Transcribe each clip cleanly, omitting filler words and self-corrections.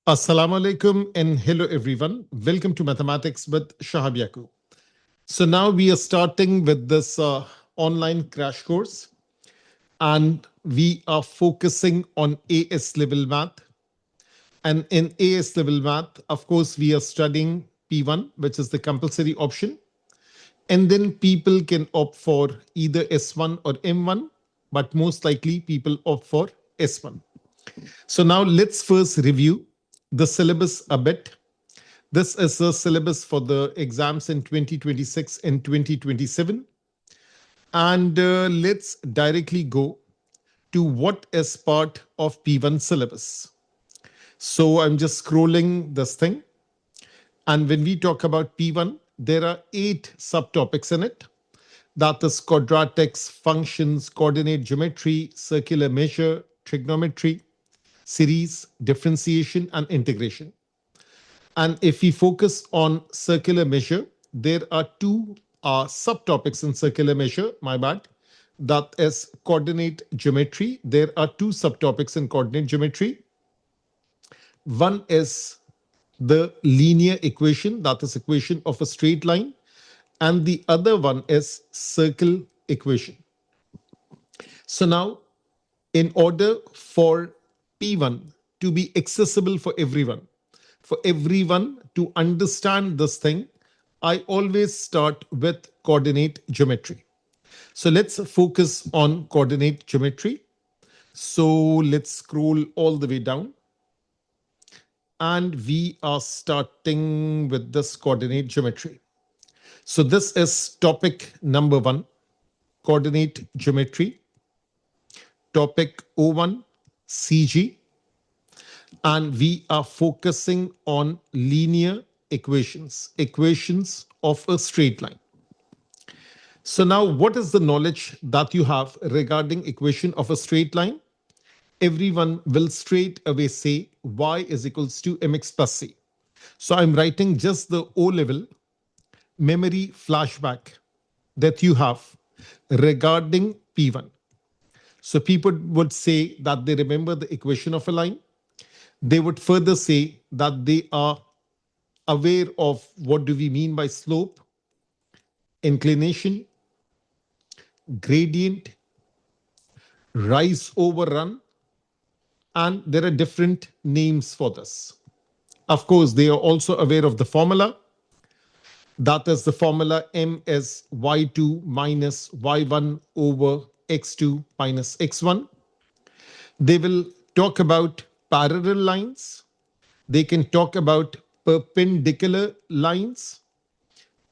Assalamu alaikum and hello everyone. Welcome to Mathematics with Shahab Yaku. So now we are starting with this online crash course and we are focusing on AS level math. And in AS level math, of course, we are studying P1, which is the compulsory option. And then people can opt for either S1 or M1, but most likely people opt for S1. So now let's first review the syllabus a bit. This is the syllabus for the exams in 2026 and 2027. And let's directly go to what is part of P1 syllabus. So I'm just scrolling this thing. And when we talk about P1, there are 8 subtopics in it. That is quadratics, functions, coordinate geometry, circular measure, trigonometry, series, differentiation, and integration. And if we focus on circular measure, there are two subtopics in circular measure, my bad. That is coordinate geometry. There are two subtopics in coordinate geometry. One is the linear equation, that is equation of a straight line. And the other one is circle equation. So now, in order for P1 to be accessible for everyone to understand this thing, I always start with coordinate geometry. So let's focus on coordinate geometry. So let's scroll all the way down. And we are starting with this coordinate geometry. So this is topic number 1, coordinate geometry. Topic O1, CG. And we are focusing on linear equations of a straight line. So now what is the knowledge that you have regarding equation of a straight line? Everyone will straight away say y is equals to mx plus c. So I'm writing just the O level memory flashback that you have regarding P1. So people would say that they remember the equation of a line. They would further say that they are aware of what do we mean by slope, inclination, gradient, rise over run, and there are different names for this. Of course, they are also aware of the formula. That is the formula m is y2 minus y1 over x2 minus x1. They will talk about parallel lines. They can talk about perpendicular lines.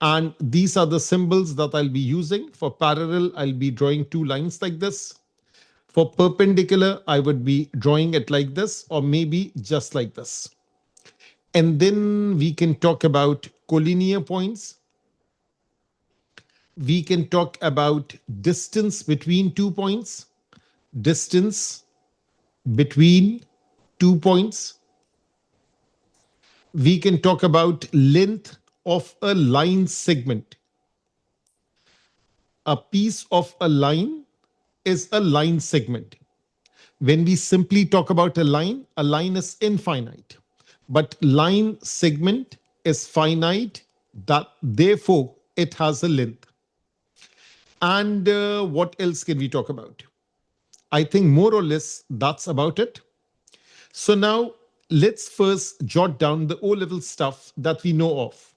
And these are the symbols that I'll be using. For parallel, I'll be drawing 2 lines like this. For perpendicular, I would be drawing it like this, or maybe just like this. And then we can talk about collinear points. We can talk about distance between 2 points, distance between 2 points. We can talk about length of a line segment. A piece of a line is a line segment. When we simply talk about a line is infinite. But line segment is finite, that therefore it has a length. And what else can we talk about? I think more or less that's about it. So now let's first jot down the O-level stuff that we know of.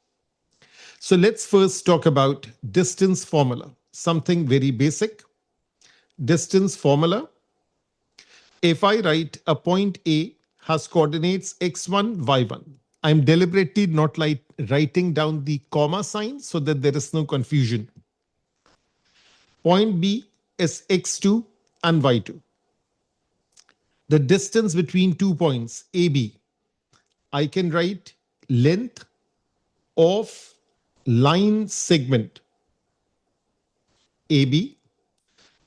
So let's first talk about distance formula, something very basic. Distance formula. If I write a point A has coordinates x1, y1, I'm deliberately not like writing down the comma sign so that there is no confusion. Point B is x2 and y2. The distance between 2 points AB, I can write length of line segment AB,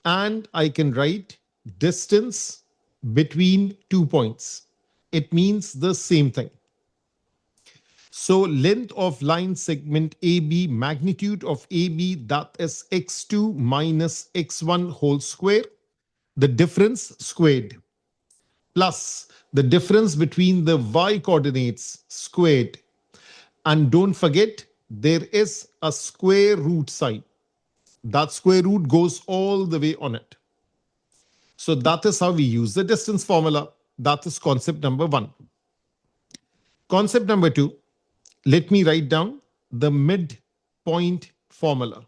and I can write distance between 2 points. It means the same thing. So length of line segment AB, magnitude of AB, that is x2 minus x1 whole square, the difference squared. plus the difference between the y coordinates squared. And don't forget, there is a square root sign. That square root goes all the way on it. So that is how we use the distance formula. That is concept number one. Concept number two, let me write down the midpoint formula.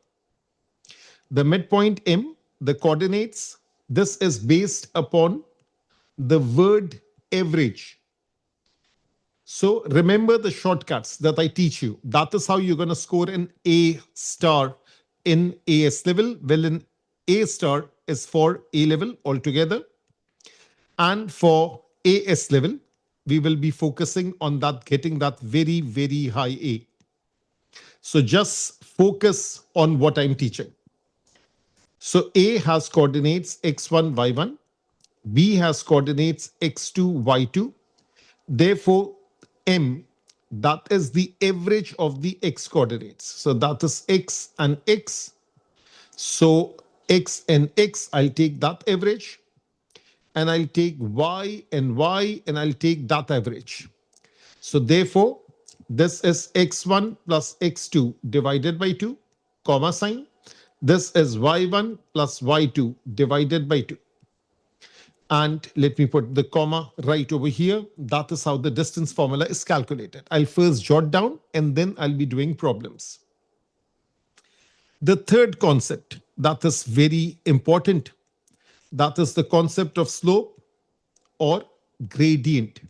The midpoint M, the coordinates, this is based upon the word average. So remember the shortcuts that I teach you. That is how you're going to score an A star in AS level. Well, an A star is for A level altogether. And for AS level, we will be focusing on that, getting that very, very high A. So just focus on what I'm teaching. So A has coordinates x1, y1. B has coordinates x2, y2. Therefore, M, that is the average of the x coordinates. So that is x and x. So x and x, I'll take that average. And I'll take y, and I'll take that average. So therefore, this is x1 plus x2 divided by 2, comma sign. This is y1 plus y2 divided by 2. And let me put the comma right over here. That is how the distance formula is calculated. I'll first jot down and then I'll be doing problems. The third concept that is very important, that is the concept of slope or gradient.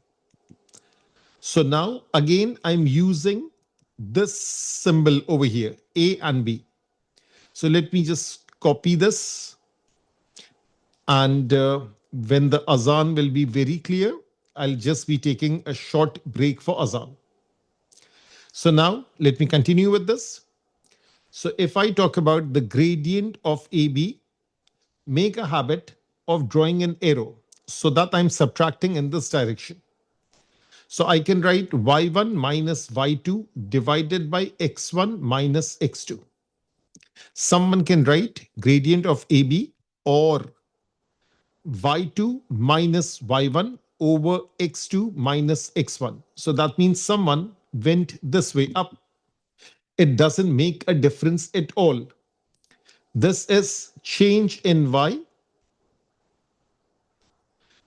So now again, I'm using this symbol over here, A and B. So let me just copy this. And when the azan will be very clear, I'll just be taking a short break for azan. So now let me continue with this. So if I talk about the gradient of AB, make a habit of drawing an arrow so that I'm subtracting in this direction. So I can write y1 minus y2 divided by x1 minus x2. Someone can write gradient of AB or y2 minus y1 over x2 minus x1. So that means someone went this way up. It doesn't make a difference at all. This is change in y.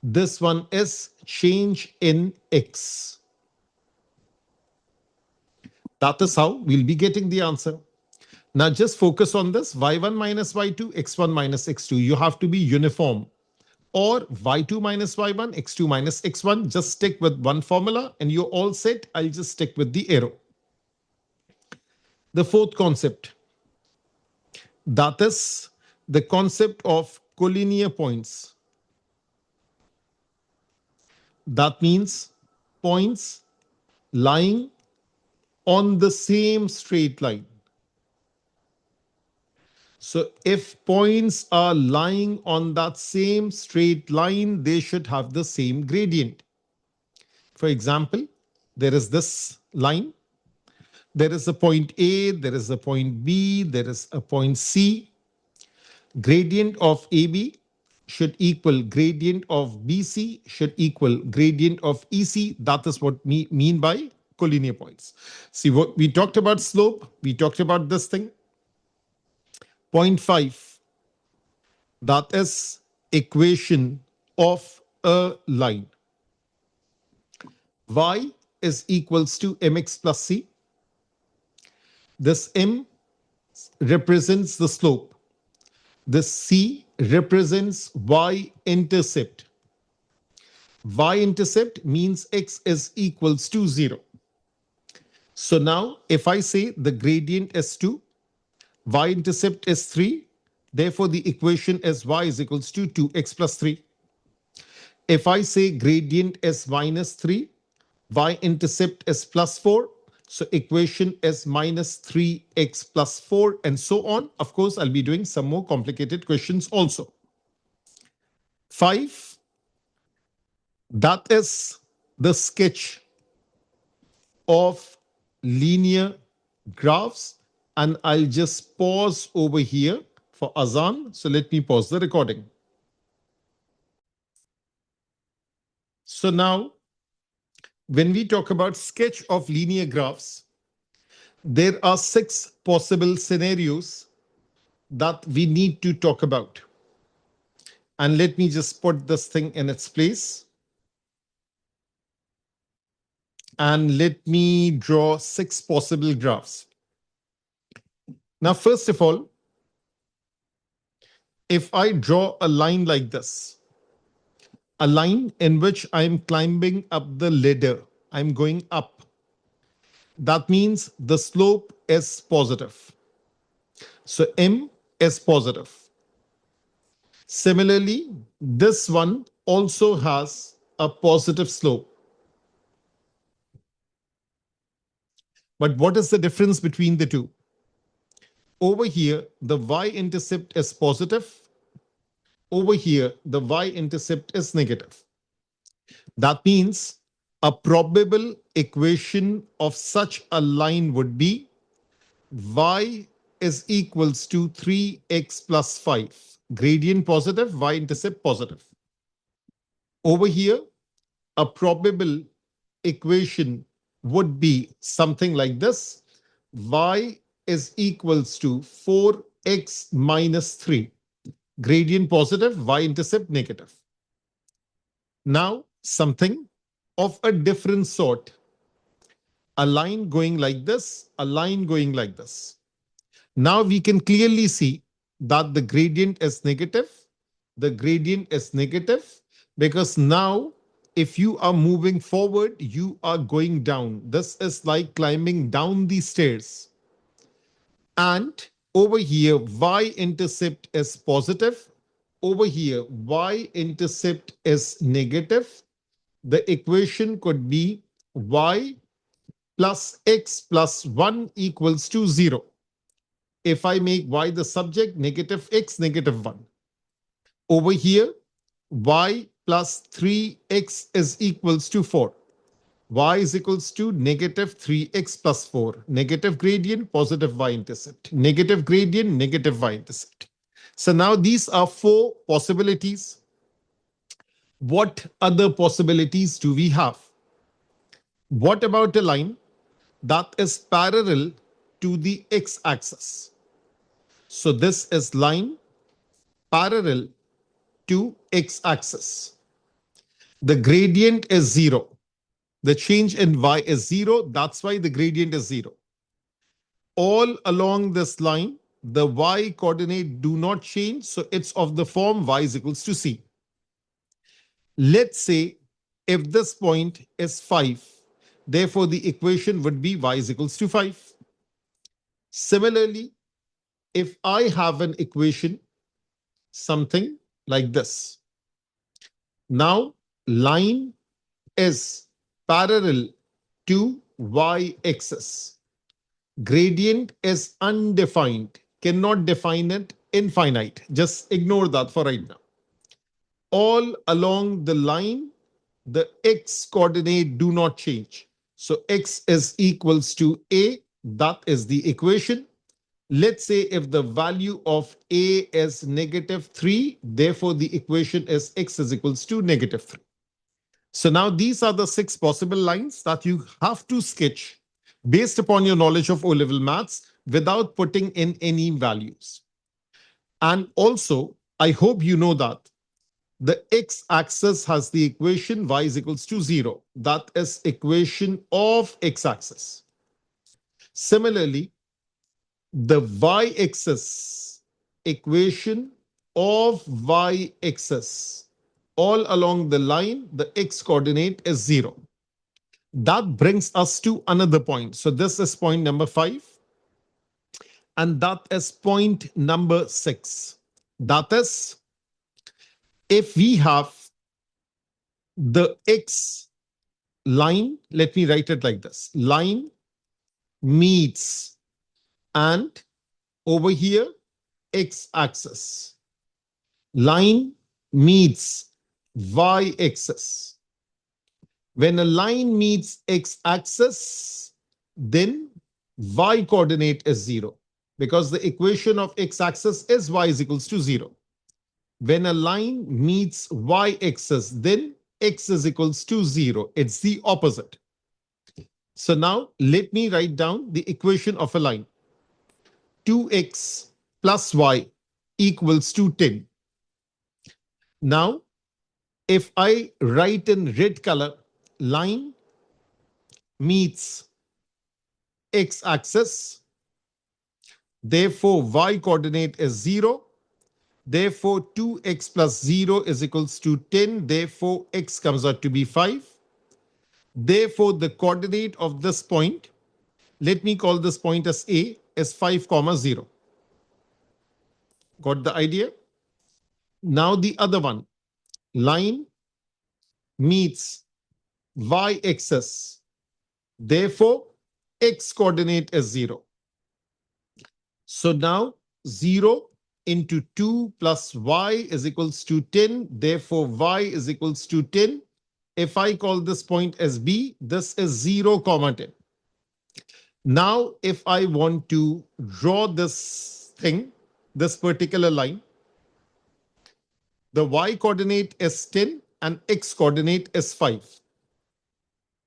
This one is change in x. That is how we'll be getting the answer. Now just focus on this y1 minus y2, x1 minus x2. You have to be uniform. Or y2 minus y1, x2 minus x1. Just stick with one formula and you're all set. I'll just stick with the arrow. The fourth concept, that is the concept of collinear points. That means points lying on the same straight line. So if points are lying on that same straight line, they should have the same gradient. For example, there is this line. There is a point A, there is a point B, there is a point C. Gradient of AB should equal gradient of BC should equal gradient of EC. That is what we mean by collinear points. See, what we talked about slope, we talked about this thing. Point 5, that is equation of a line. Y is equals to mx plus c. This m represents the slope. This c represents y-intercept. Y-intercept means x is equals to 0. So now if I say the gradient is 2, y-intercept is 3, therefore the equation is y is equals to 2x plus 3. If I say gradient is minus 3, y-intercept is plus 4, so equation is minus 3x plus 4 and so on. Of course, I'll be doing some more complicated questions also. 5, that is the sketch of linear graphs. And I'll just pause over here for azan. So let me pause the recording. So now, when we talk about sketch of linear graphs, there are 6 possible scenarios that we need to talk about. And let me just put this thing in its place. And let me draw 6 possible graphs. Now, first of all, if I draw a line like this, a line in which I'm climbing up the ladder, I'm going up. That means the slope is positive. So M is positive. Similarly, this one also has a positive slope. But what is the difference between the two? Over here, the y-intercept is positive. Over here, the y-intercept is negative. That means a probable equation of such a line would be y is equals to 3x plus 5. Gradient positive, y-intercept positive. Over here, a probable equation would be something like this. Y is equals to 4x minus 3. Gradient positive, y-intercept negative. Now, something of a different sort. A line going like this, a line going like this. Now we can clearly see that the gradient is negative. The gradient is negative because now if you are moving forward, you are going down. This is like climbing down the stairs. And over here, y-intercept is positive. Over here, y-intercept is negative. The equation could be y plus x plus 1 equals to 0. If I make y the subject, negative x, negative 1. Over here, y plus 3x is equals to 4. Y is equals to negative 3x plus 4. Negative gradient, positive y-intercept. Negative gradient, negative y-intercept. So now these are 4 possibilities. What other possibilities do we have? What about a line that is parallel to the x-axis? So this is line parallel to x-axis. The gradient is 0. The change in y is 0. That's why the gradient is 0. All along this line, the y coordinate do not change. So it's of the form y is equals to c. Let's say if this point is 5, therefore the equation would be y is equals to 5. Similarly, if I have an equation, something like this. Now, line is parallel to y-axis. Gradient is undefined, cannot define it, infinite. Just ignore that for right now. All along the line, the x coordinate do not change. So x is equals to a, that is the equation. Let's say if the value of a is negative 3, therefore the equation is x is equals to negative 3. So now these are the 6 possible lines that you have to sketch based upon your knowledge of O-level maths without putting in any values. And also, I hope you know that the x-axis has the equation y is equals to 0. That is equation of x-axis. Similarly, the y-axis equation of y-axis all along the line, the x coordinate is 0. That brings us to another point. So this is point number 5. And that is point number 6. That is, if we have the x line, let me write it like this. Line meets and over here, x-axis. Line meets y-axis. When a line meets x-axis, then y coordinate is 0 because the equation of x-axis is y is equals to 0. When a line meets y-axis, then x is equals to 0. It's the opposite. So now let me write down the equation of a line. 2x plus y equals to 10. Now, if I write in red color, line meets x-axis, therefore y coordinate is 0. Therefore, 2x plus 0 is equals to 10. Therefore, x comes out to be 5. Therefore, the coordinate of this point, let me call this point as A, is 5, 0. Got the idea? Now the other one, line meets y-axis. Therefore, x coordinate is 0. So now 0 into 2 plus y is equals to 10. Therefore, y is equals to 10. If I call this point as B, this is 0, 10. Now, if I want to draw this thing, this particular line, the y coordinate is 10 and x coordinate is 5.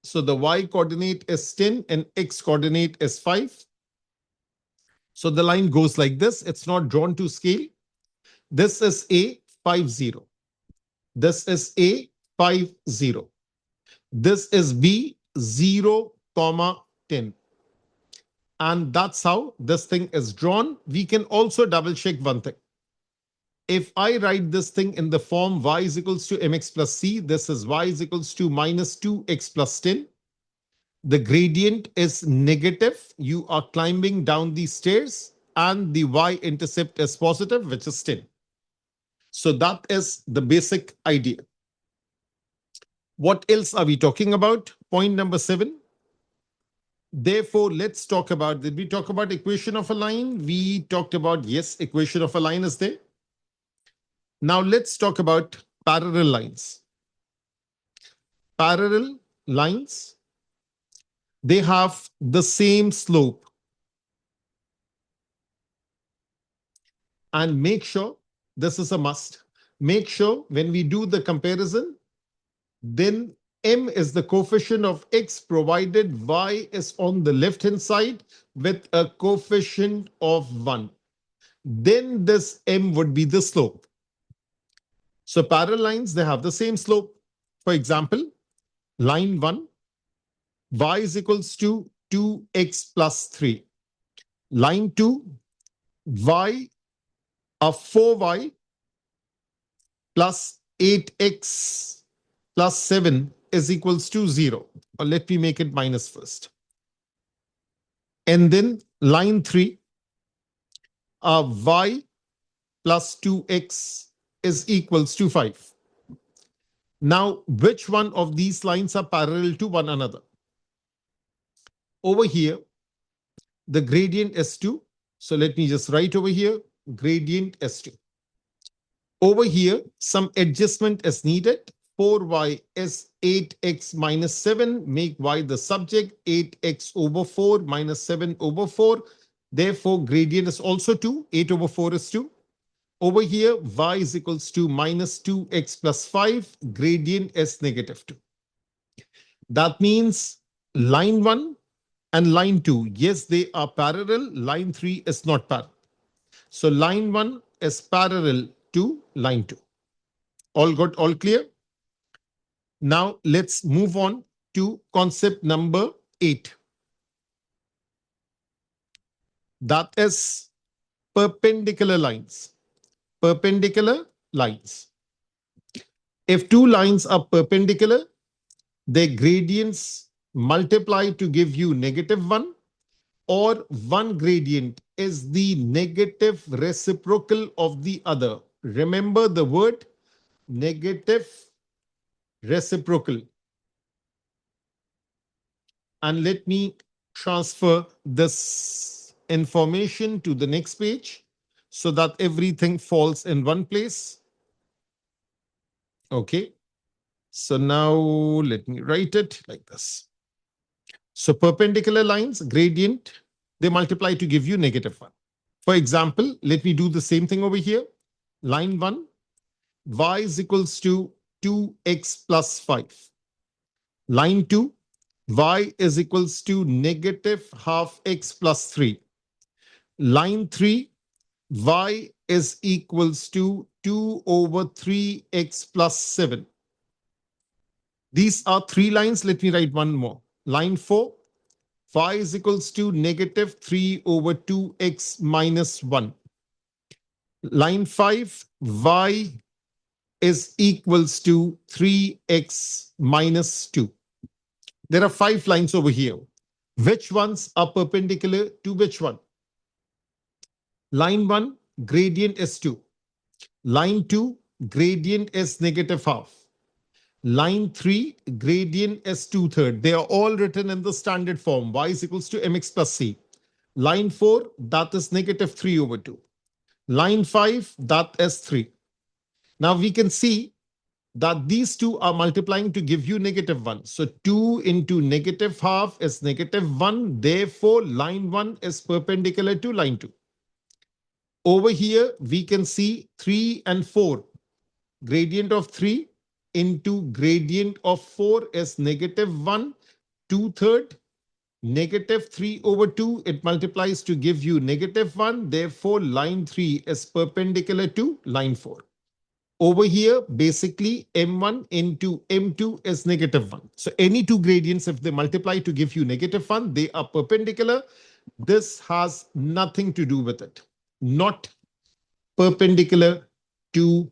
So the y coordinate is 10 and x coordinate is 5. So the line goes like this. It's not drawn to scale. This is A, 5, 0. This is A, 5, 0. This is B, 0, 10. And that's how this thing is drawn. We can also double check one thing. If I write this thing in the form y is equals to mx plus c, this is y is equals to minus 2x plus 10. The gradient is negative. You are climbing down the stairs and the y-intercept is positive, which is 10. So that is the basic idea. What else are we talking about? Point number 7. Therefore, let's talk about, did we talk about equation of a line? We talked about, yes, equation of a line is there. Now let's talk about parallel lines. Parallel lines, they have the same slope. And make sure, this is a must, make sure when we do the comparison, then m is the coefficient of x provided y is on the left hand side with a coefficient of 1. Then this m would be the slope. So parallel lines, they have the same slope. For example, line 1, y is equals to 2x plus 3. Line 2, y of 4y plus 8x plus 7 is equals to 0. Or let me make it minus first. And then line 3, y plus 2x is equals to 5. Now, which one of these lines are parallel to one another? Over here, the gradient is 2. So let me just write over here, gradient is 2. Over here, some adjustment is needed. 4y is 8x minus 7. Make y the subject. 8x over 4 minus 7 over 4. Therefore, gradient is also 2. 8 over 4 is 2. Over here, y is equals to minus 2x plus 5. Gradient is negative 2. That means line 1 and line 2, yes, they are parallel. Line 3 is not parallel. So line 1 is parallel to line 2. All good, all clear? Now let's move on to concept number 8. That is perpendicular lines. Perpendicular lines. If two lines are perpendicular, their gradients multiply to give you -1, or one gradient is the negative reciprocal of the other. Remember the word negative reciprocal. And let me transfer this information to the next page so that everything falls in one place. Okay. So now let me write it like this. So perpendicular lines, gradient, they multiply to give you -1. For example, let me do the same thing over here. Line 1, y is equals to 2x plus 5. Line 2, y is equals to negative half x plus 3. Line 3, y is equals to 2 over 3x plus 7. These are three lines. Let me write one more. Line 4, y is equals to negative 3 over 2x minus 1. Line 5, y is equals to 3x minus 2. There are 5 lines over here. Which ones are perpendicular to which one? Line 1, gradient is 2. Line 2, gradient is negative half. Line 3, gradient is 2/3. They are all written in the standard form, y is equals to mx plus c. Line 4, that is negative 3 over 2. Line 5, that is 3. Now we can see that these two are multiplying to give you negative 1. So 2 into negative half is negative 1. Therefore, line 1 is perpendicular to line 2. Over here, we can see 3 and 4. Gradient of 3 into gradient of 4 is negative 1, 2/3. Negative 3 over 2, it multiplies to give you negative 1. Therefore, line 3 is perpendicular to line 4. Over here, basically, m1 into m2 is negative 1. So any two gradients, if they multiply to give you negative 1, they are perpendicular. This has nothing to do with it. Not perpendicular to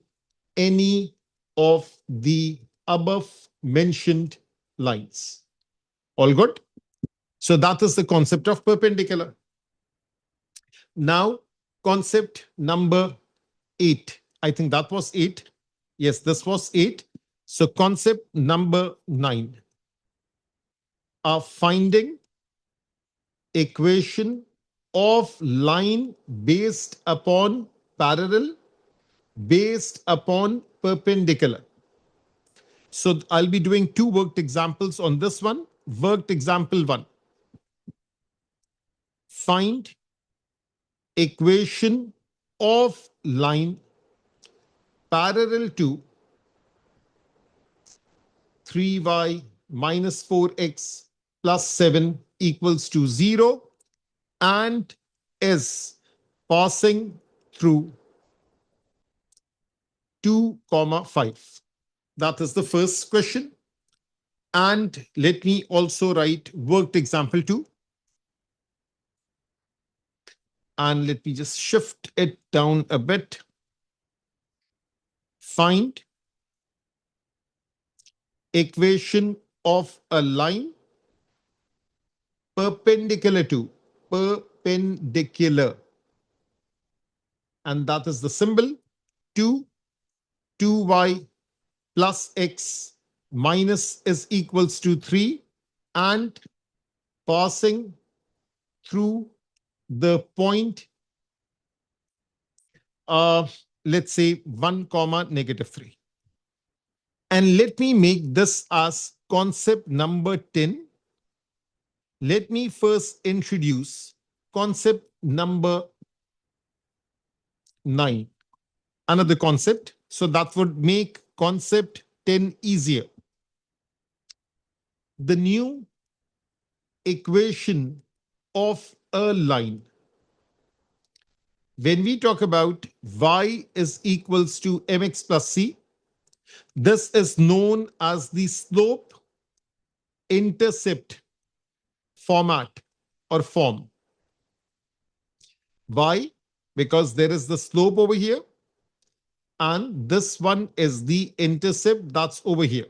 any of the above mentioned lines. All good? So that is the concept of perpendicular. Now, concept number 8. I think that was 8. Yes, this was 8. So concept number 9 are finding equation of line based upon parallel, based upon perpendicular. So I'll be doing two worked examples on this one. Worked example 1. Find equation of line parallel to 3y minus 4x plus 7 equals to 0 and is passing through 2, 5. That is the first question. And let me also write worked example 2. And let me just shift it down a bit. Find equation of a line perpendicular to, perpendicular. And that is the symbol 2y plus x minus is equals to 3 and passing through the point, let's say 1, negative 3. And let me make this as concept number 10. Let me first introduce concept number 9, another concept. So that would make concept 10 easier. The new equation of a line. When we talk about y is equals to mx plus c, this is known as the slope intercept format or form. Why? Because there is the slope over here and this one is the intercept that's over here.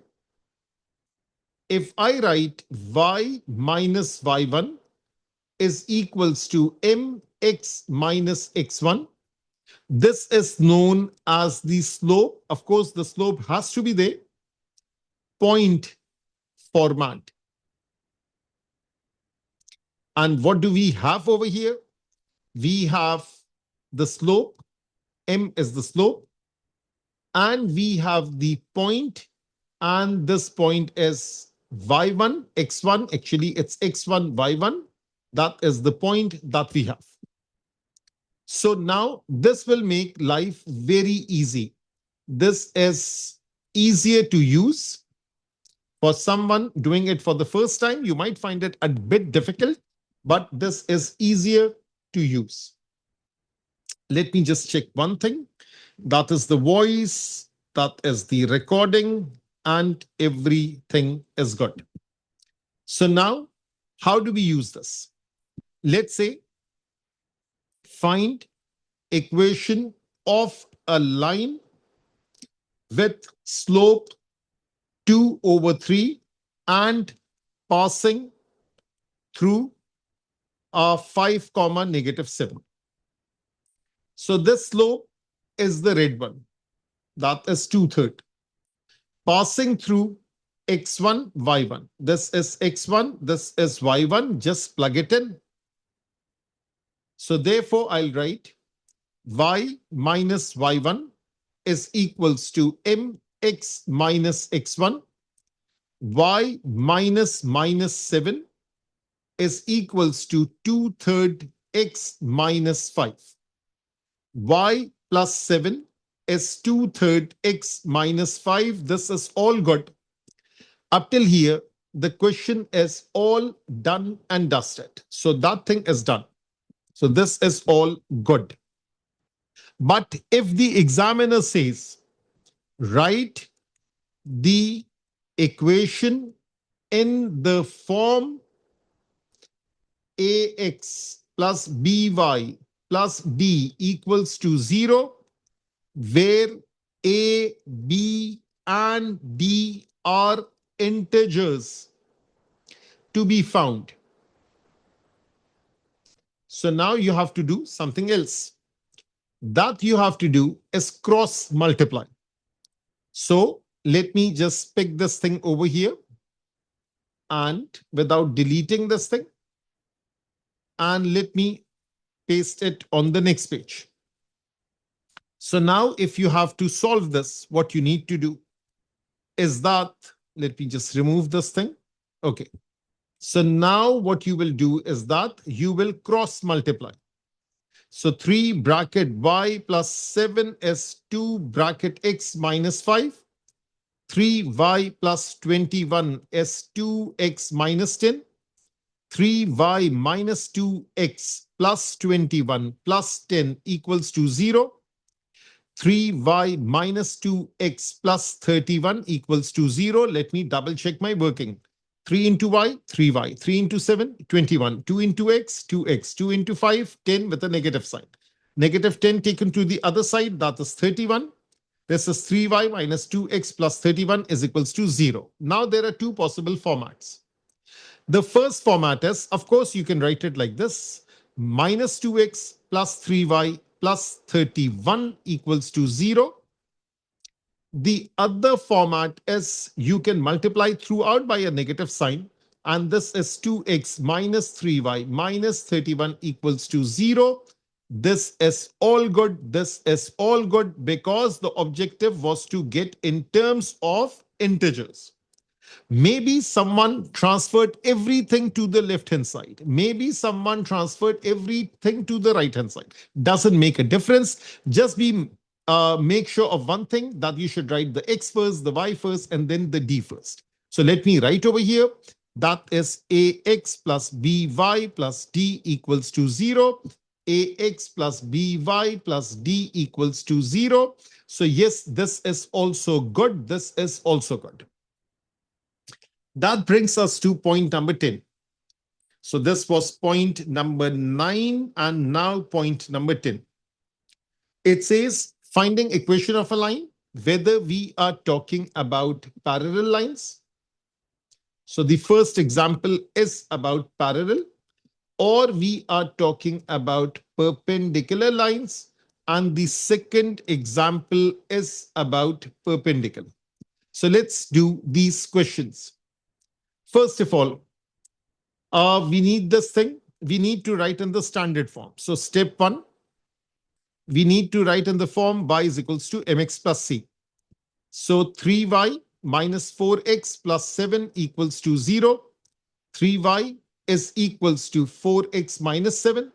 If I write y minus y1 is equals to mx minus x1, this is known as the slope. Of course, the slope has to be there. Point format. And what do we have over here? We have the slope. M is the slope. And we have the point. And this point is y1, x1. Actually, it's x1, y1. That is the point that we have. So now this will make life very easy. This is easier to use. For someone doing it for the first time, you might find it a bit difficult, but this is easier to use. Let me just check one thing. That is the voice, that is the recording, and everything is good. So now, how do we use this? Let's say find equation of a line with slope 2 over 3 and passing through a 5 comma negative 7. So this slope is the red one. That is 2/3. Passing through x1, y1. This is x1, this is y1. Just plug it in. So therefore, I'll write y minus y1 is equals to mx minus x1. Y minus minus 7 is equals to 2/3 x minus 5. Y plus 7 is 2/3 x minus 5. This is all good. Up till here, the question is all done and dusted. So that thing is done. So this is all good. But if the examiner says, write the equation in the form ax plus by plus d equals to 0, where a, b, and d are integers to be found. So now you have to do something else. That you have to do is cross multiply. So let me just pick this thing over here, and without deleting this thing, and let me paste it on the next page. So now if you have to solve this, what you need to do is that, let me just remove this thing. Okay. So now what you will do is that you will cross multiply. So 3 bracket y plus 7 is 2 bracket x minus 5. 3y plus 21 is 2x minus 10. 3y minus 2x plus 21 plus 10 equals to 0. 3y minus 2x plus 31 equals to 0. Let me double check my working. 3 into y, 3y. 3 into 7, 21. 2 into x, 2x. 2 into 5, 10 with a negative sign. Negative 10 taken to the other side, that is 31. This is 3y minus 2x plus 31 is equals to 0. Now there are two possible formats. The first format is, of course, you can write it like this. Minus 2x plus 3y plus 31 equals to 0. The other format is you can multiply throughout by a negative sign. And this is 2x minus 3y minus 31 equals to 0. This is all good. This is all good because the objective was to get in terms of integers. Maybe someone transferred everything to the left-hand side. Maybe someone transferred everything to the right-hand side. Doesn't make a difference. Just make sure of one thing, that you should write the x first, the y first, and then the d first. So let me write over here. That is ax plus by plus d equals to 0. Ax plus by plus d equals to 0. So yes, this is also good. This is also good. That brings us to point number 10. So this was point number 9 and now point number 10. It says finding equation of a line, whether we are talking about parallel lines. So the first example is about parallel, or we are talking about perpendicular lines. And the second example is about perpendicular. So let's do these questions. First of all, we need this thing. We need to write in the standard form. So step 1, we need to write in the form y is equals to mx plus c. So 3y minus 4x plus 7 equals to 0. 3y is equals to 4x minus 7.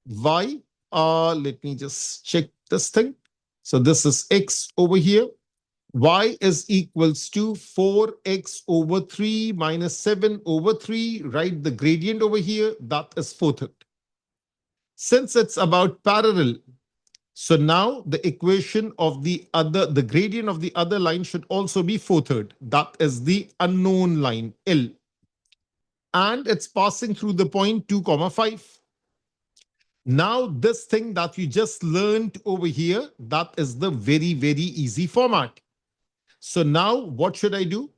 Y, let me just check this thing. So this is x over here. Y is equals to 4x over 3 minus 7 over 3. Write the gradient over here. That is 4/3. Since it's about parallel, so now the equation of the gradient of the other line should also be 4/3. That is the unknown line L. And it's passing through the point 2 comma 5. Now this thing that you just learned over here, that is the very, very easy format. So now what should I do?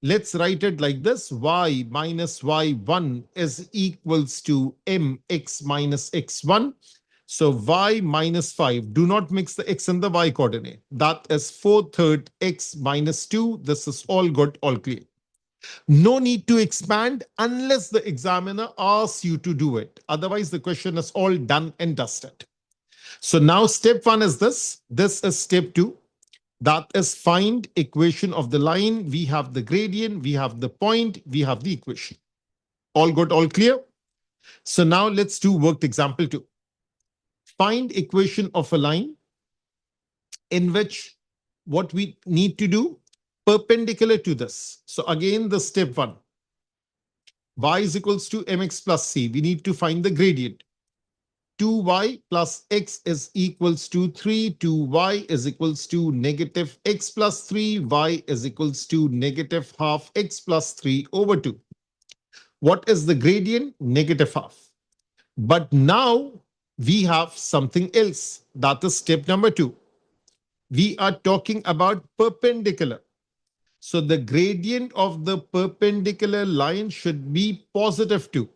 Let's write it like this. Y minus y1 is equals to mx minus x1. So y minus 5. Do not mix the x and the y coordinate. That is 4/3 x minus 2. This is all good, all clear. No need to expand unless the examiner asks you to do it. Otherwise, the question is all done and dusted. So now step 1 is this. This is step 2. That is find equation of the line. We have the gradient, we have the point, we have the equation. All good, all clear? So now let's do worked example 2. Find equation of a line in which what we need to do perpendicular to this. So again, the step 1. Y is equals to mx plus c. We need to find the gradient. 2y plus x is equals to 3. 2y is equals to negative x plus 3. Y is equals to negative half x plus 3 over 2. What is the gradient? Negative half. But now we have something else. That is step number 2. We are talking about perpendicular. So the gradient of the perpendicular line should be positive 2.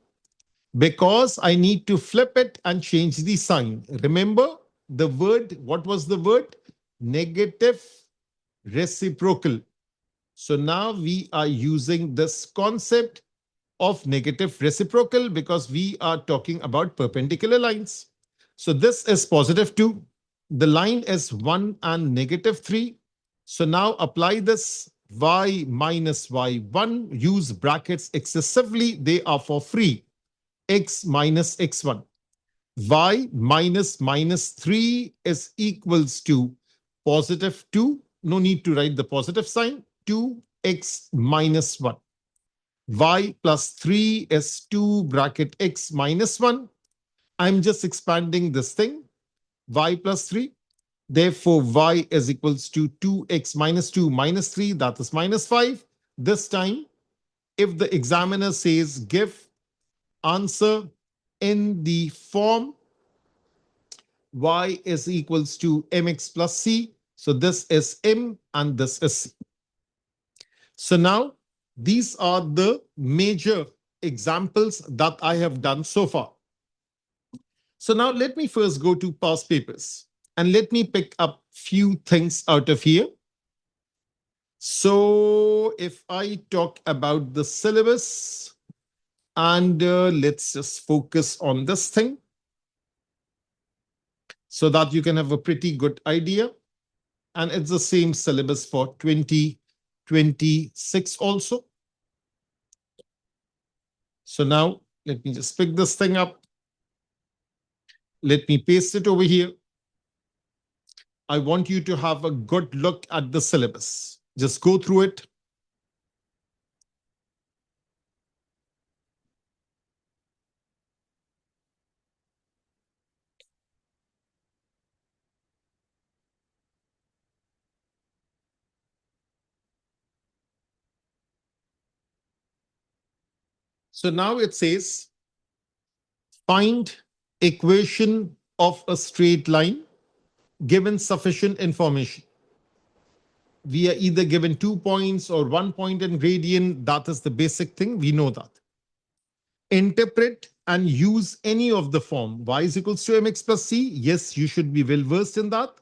Because I need to flip it and change the sign. Remember the word, what was the word? Negative reciprocal. So now we are using this concept of negative reciprocal because we are talking about perpendicular lines. So this is positive 2. The line is 1 and negative 3. So now apply this y minus y1. Use brackets excessively. They are for free. X minus x1. Y minus minus 3 is equals to positive 2. No need to write the positive sign. 2x minus 1. Y plus 3 is 2 bracket x minus 1. I'm just expanding this thing. Y plus 3. Therefore, y is equals to 2x minus 2 minus 3. That is minus 5. This time, if the examiner says give answer in the form y is equals to mx plus c. So this is m and this is c. So now these are the major examples that I have done so far. So now let me first go to past papers and let me pick up few things out of here. So if I talk about the syllabus and let's just focus on this thing, so that you can have a pretty good idea. And it's the same syllabus for 2026 also. So now let me just pick this thing up. Let me paste it over here. I want you to have a good look at the syllabus. Just go through it. So now it says, find equation of a straight line given sufficient information. We are either given 2 points or 1 point in gradient. That is the basic thing. We know that. Interpret and use any of the form. Y is equals to mx plus c. Yes, you should be well versed in that.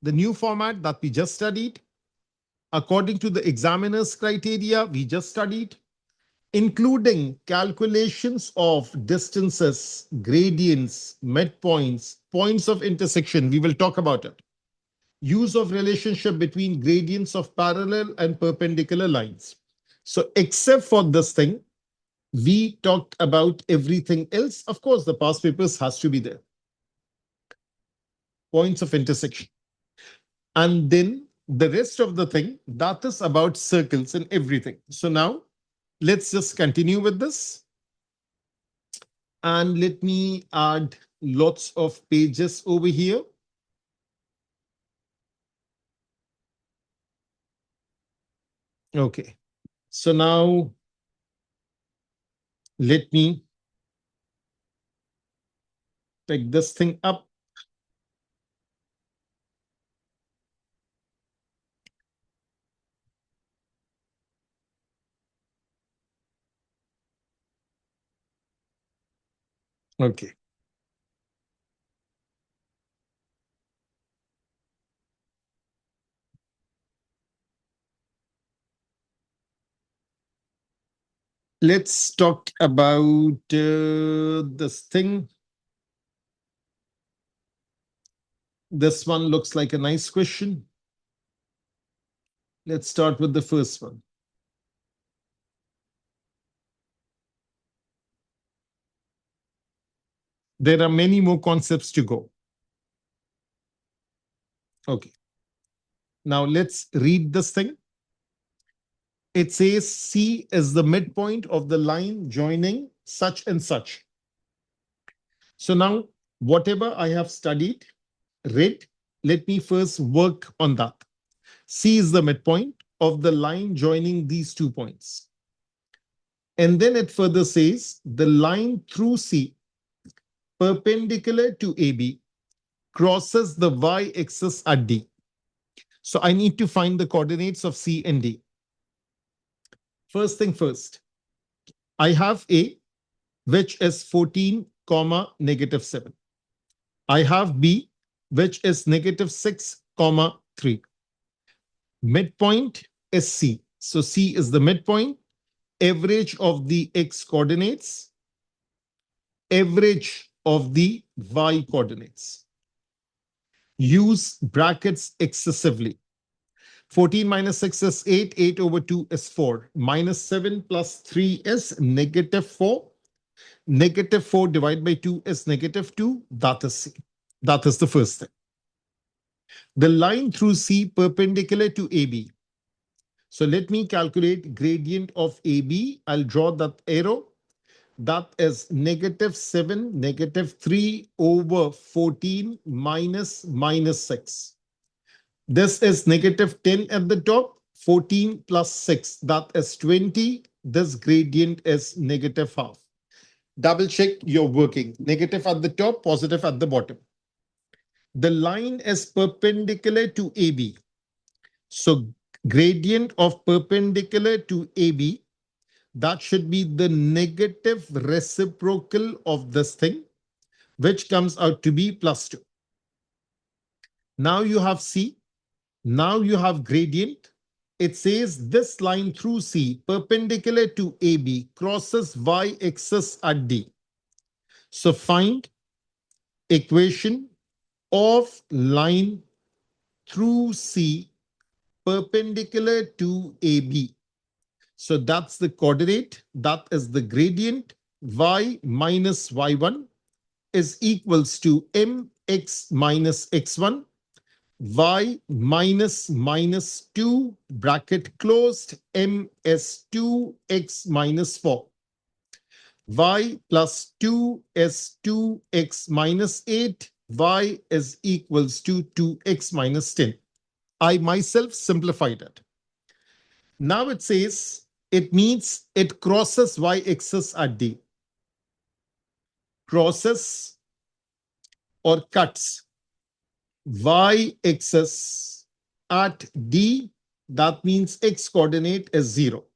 The new format that we just studied. According to the examiner's criteria, we just studied, including calculations of distances, gradients, midpoints, points of intersection. We will talk about it. Use of relationship between gradients of parallel and perpendicular lines. So except for this thing, we talked about everything else. Of course, the past papers has to be there. Points of intersection. And then the rest of the thing, that is about circles and everything. So now let's just continue with this. And let me add lots of pages over here. Okay. So now let me pick this thing up. Okay. Let's talk about this thing. This one looks like a nice question. Let's start with the first one. There are many more concepts to go. Okay. Now let's read this thing. It says C is the midpoint of the line joining such and such. So now, whatever I have studied, read, let me first work on that. C is the midpoint of the line joining these 2 points. And then it further says the line through C, perpendicular to AB, crosses the y-axis at D. So I need to find the coordinates of C and D. First thing first, I have A, which is 14, comma, -7. I have B, which is -6, comma, 3. Midpoint is C. So C is the midpoint. Average of the x coordinates, average of the y coordinates. Use brackets excessively. 14 minus 6 is 8. 8 over 2 is 4. -7 plus 3 is -4. -4 divided by 2 is -2. That is C. That is the first thing. The line through C perpendicular to AB. So let me calculate gradient of AB. I'll draw that arrow. That is -7, -3 over 14 minus -6. This is -10 at the top, 14 plus 6, that is 20. This gradient is -half. Double check you're working. Negative at the top, positive at the bottom. The line is perpendicular to AB. So gradient of perpendicular to AB, that should be the negative reciprocal of this thing, which comes out to be +2. Now you have C. Now you have gradient. It says this line through C, perpendicular to AB, crosses y-axis at D. So find equation of line through C perpendicular to AB. So that's the coordinate. That is the gradient. Y minus y1 is equals to mx minus x1. Y minus -2, bracket closed, ms2 x minus 4. Y plus 2 is 2x minus 8. Y is equals to 2x minus 10. I myself simplified it. Now it says it means it crosses y-axis at D. Crosses or cuts y-axis at D. That means x coordinate is 0.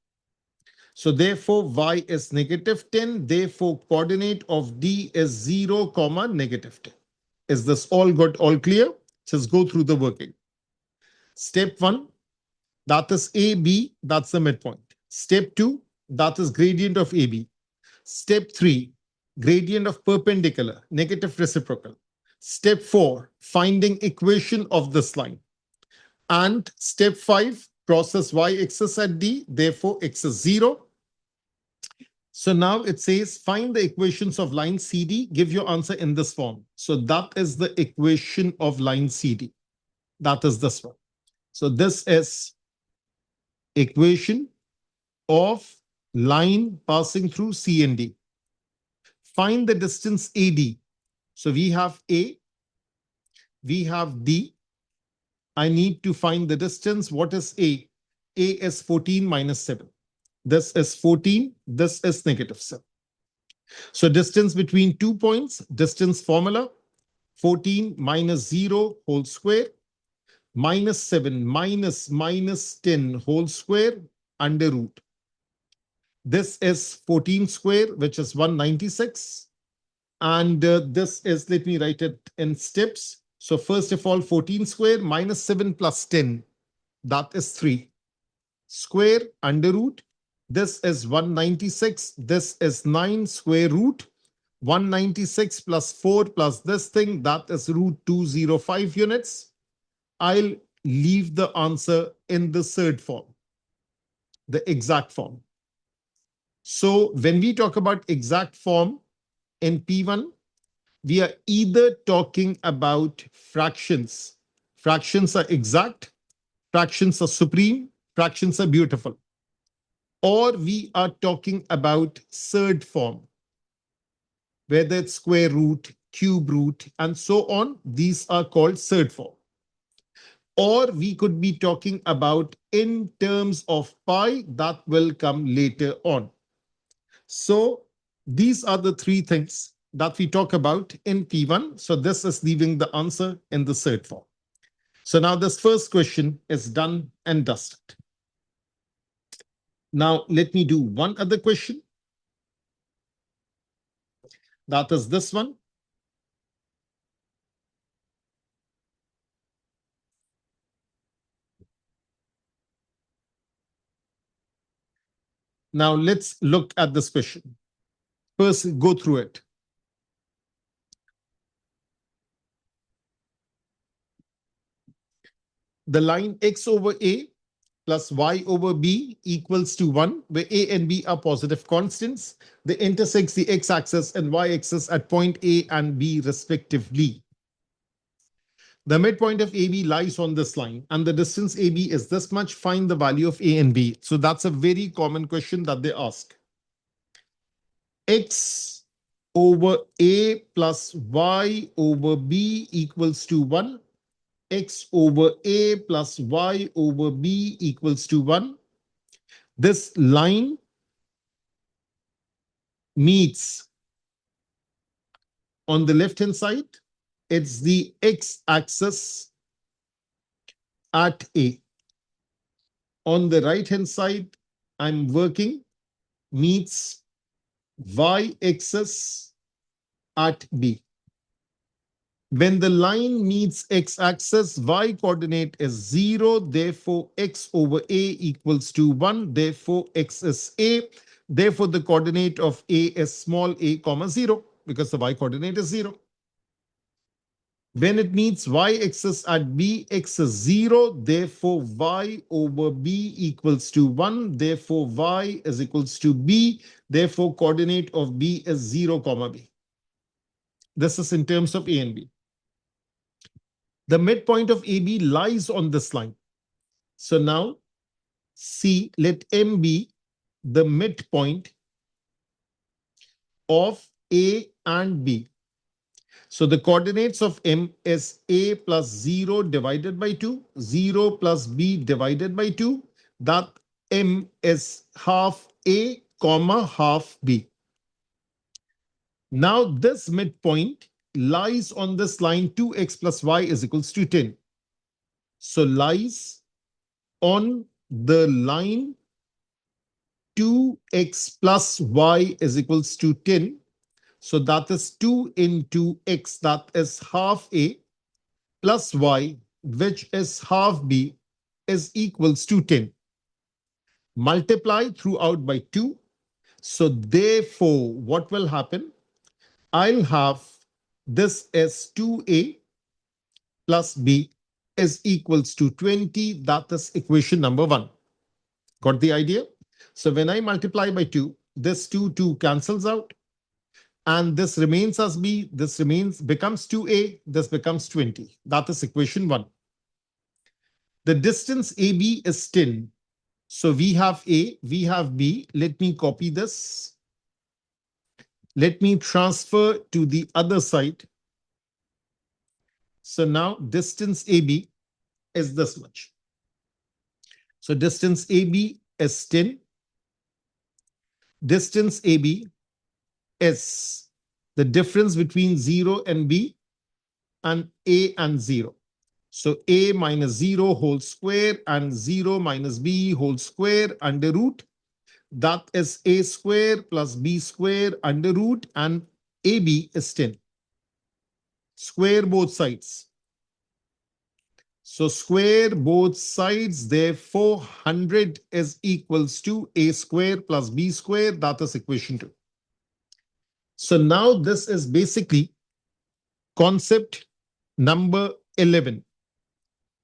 So therefore, y is -10. Therefore, coordinate of D is 0, -10. Is this all good, all clear? Just go through the working. Step 1, that is AB, that's the midpoint. Step 2, that is gradient of AB. Step 3, gradient of perpendicular, negative reciprocal. Step 4, finding equation of this line. And step 5, crosses y-axis at D, therefore x is 0. So now it says find the equations of line CD, give your answer in this form. So that is the equation of line CD. That is this one. So this is equation of line passing through C and D. Find the distance AD. So we have A, we have D. I need to find the distance. What is A? A is 14 minus 7. This is 14. This is negative 7. So distance between 2 points, distance formula, 14 minus 0 whole square, minus 7 minus 10 whole square under root. This is 14 square, which is 196. And this is, let me write it in steps. So first of all, 14 square minus 7 plus 10, that is 3. Square under root. This is 196. This is 9 square root. 196 plus 4 plus this thing, that is root 205 units. I'll leave the answer in the third form, the exact form. So when we talk about exact form in P1, we are either talking about fractions. Fractions are exact, fractions are supreme, fractions are beautiful. Or we are talking about third form, whether it's square root, cube root, and so on. These are called third form. Or we could be talking about in terms of pi, that will come later on. So these are the three things that we talk about in P1. So this is leaving the answer in the third form. So now this first question is done and dusted. Now let me do one other question. That is this one. Now let's look at this question. First, go through it. The line x over a plus y over b equals to 1, where a and b are positive constants. They intersect the x-axis and y-axis at point A and B respectively. The midpoint of AB lies on this line, and the distance AB is this much. Find the value of A and B. So that's a very common question that they ask. X over A plus Y over B equals to 1. X over A plus Y over B equals to 1. This line meets on the left-hand side. It's the x-axis at A. On the right-hand side, I'm working meets y-axis at B. When the line meets x-axis, y coordinate is 0. Therefore, x over a equals to 1. Therefore, x is a. Therefore, the coordinate of a is small a comma 0, because the y coordinate is 0. When it meets y-axis at b, x is 0. Therefore, y over b equals to 1. Therefore, y is equals to b. Therefore, coordinate of b is 0 comma b. This is in terms of a and b. The midpoint of AB lies on this line. So now, C, let M be the midpoint of A and B. So the coordinates of M is A plus 0 divided by 2, 0 plus B divided by 2. That M is half A comma half B. Now this midpoint lies on this line 2x plus y is equals to 10. So lies on the line 2x plus y is equals to 10. So that is 2 into x, that is half a, plus y, which is half b, is equals to 10. Multiply throughout by 2. So therefore, what will happen? I'll have this as 2a plus b is equals to 20. That is equation number 1. Got the idea? So when I multiply by 2, this 2 cancels out. And this remains as b. This becomes 2a. This becomes 20. That is equation 1. The distance AB is 10. So we have A, we have B. Let me copy this. Let me transfer to the other side. So now distance AB is this much. So distance AB is 10. Distance AB is the difference between 0 and B and A and 0. So A minus 0 whole square and 0 minus B whole square under root. That is A square plus B square under root, and AB is 10. Square both sides. So square both sides, therefore 100 is equals to A square plus B square. That is equation 2. So now this is basically concept number 11.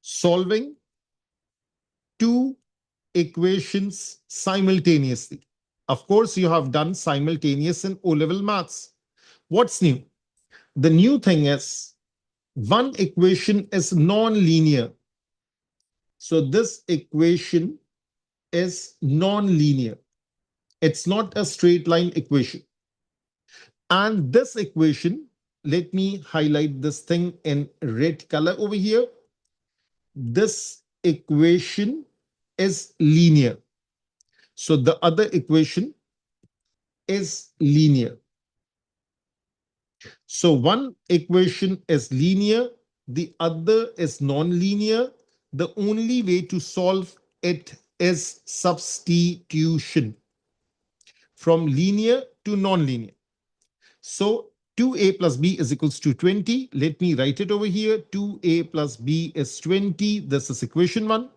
Solving two equations simultaneously. Of course, you have done simultaneous in O-level maths. What's new? The new thing is one equation is non-linear. So this equation is non-linear. It's not a straight line equation. And this equation, let me highlight this thing in red color over here. This equation is linear. So the other equation is linear. So one equation is linear, the other is non-linear. The only way to solve it is substitution from linear to non-linear. So 2a plus b is equals to 20. Let me write it over here. 2a plus b is 20. This is equation 1.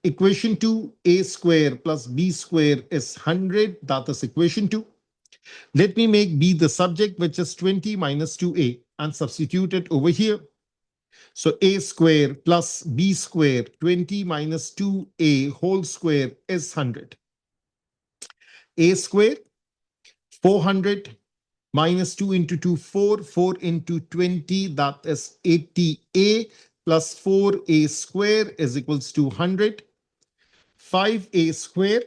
Equation 2, a square plus b square is 100. That is equation 2. Let me make b the subject, which is 20 minus 2a, and substitute it over here. So a square plus b square, 20 minus 2a whole square is 100. A square, 400 minus 2 into 2, 4. 4 into 20, that is 80a plus 4a square is equals to 100. 5a square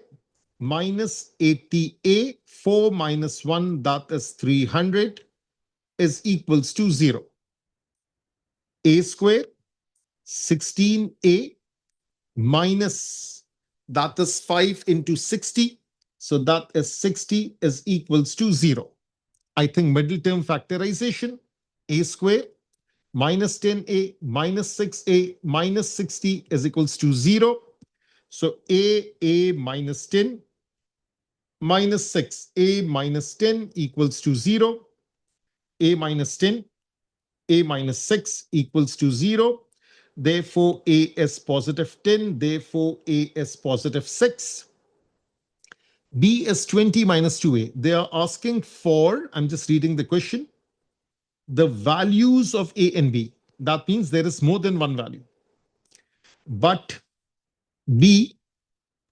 minus 80a, 4 minus 1, that is 300, is equals to 0. A square, 16a minus, that is 5 into 60. So that is 60 is equals to 0. I think middle term factorization, a square minus 10a minus 6a minus 60 is equals to 0. So a minus 10 minus 6, a minus 10 equals to 0. A minus 10, a minus 6 equals to 0. Therefore, a is positive 10. Therefore, a is positive 6. B is 20 minus 2a. They are asking for, I'm just reading the question, the values of a and b. That means there is more than one value. But b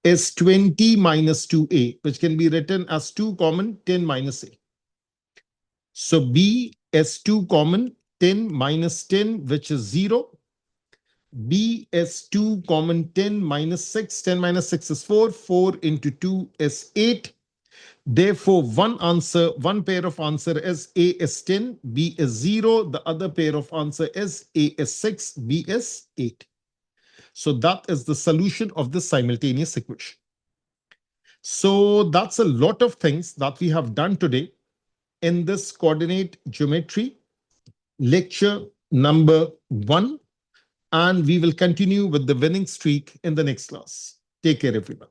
is 20 minus 2a, which can be written as 2 common 10 minus a. So b is 2 common 10 minus 10, which is 0. B is 2 common 10 minus 6. 10 minus 6 is 4. 4 into 2 is 8. Therefore, one pair of answer is A is 10, B is 0. The other pair of answer is A is 6, B is 8. So that is the solution of the simultaneous equation. So that's a lot of things that we have done today in this coordinate geometry lecture number 1. And we will continue with the winning streak in the next class. Take care, everyone.